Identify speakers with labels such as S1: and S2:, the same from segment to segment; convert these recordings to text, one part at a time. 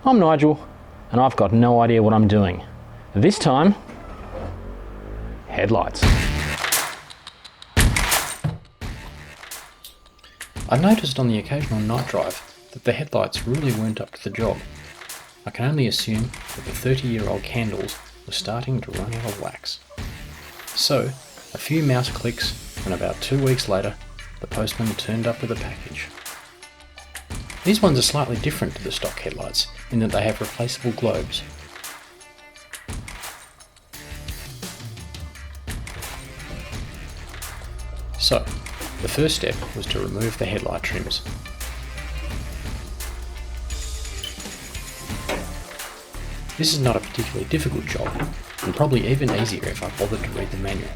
S1: I'm Nigel, and I've got no idea what I'm doing. This time, headlights. I noticed on the occasional night drive that the headlights really weren't up to the job. I can only assume that the 30-year-old candles were starting to run out of wax. So, a few mouse clicks, and about 2 weeks later, the postman turned up with a package. These ones are slightly different to the stock headlights in that they have replaceable globes. So, the first step was to remove the headlight trims. This is not a particularly difficult job, and probably even easier if I bothered to read the manual.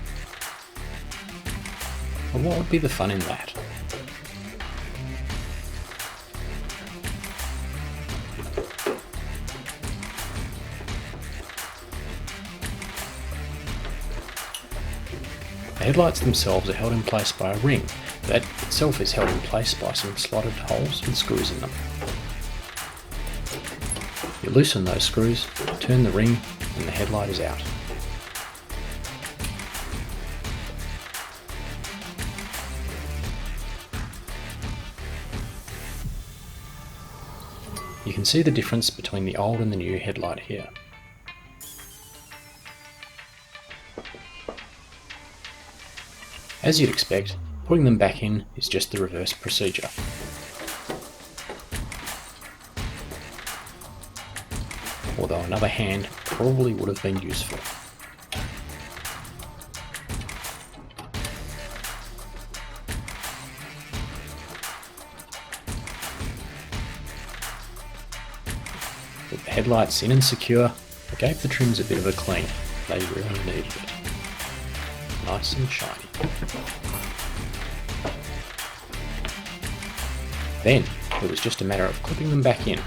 S1: But what would be the fun in that? The headlights themselves are held in place by a ring that itself is held in place by some slotted holes with screws in them. You loosen those screws, turn the ring, and the headlight is out. You can see the difference between the old and the new headlight here. As you'd expect, putting them back in is just the reverse procedure. Although another hand probably would have been useful. With the headlights in and secure, I gave the trims a bit of a clean. They really needed it. Nice and shiny. Then, it was just a matter of clipping them back in.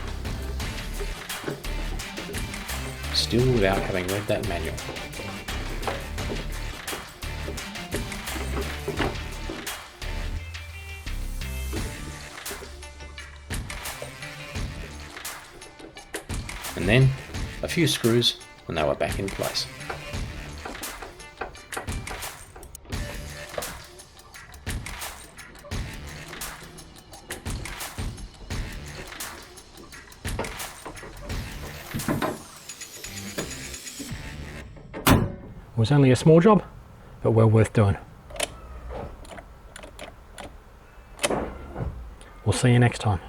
S1: Still without having read that manual. And then, a few screws and they were back in place. It was only a small job, but well worth doing. We'll see you next time.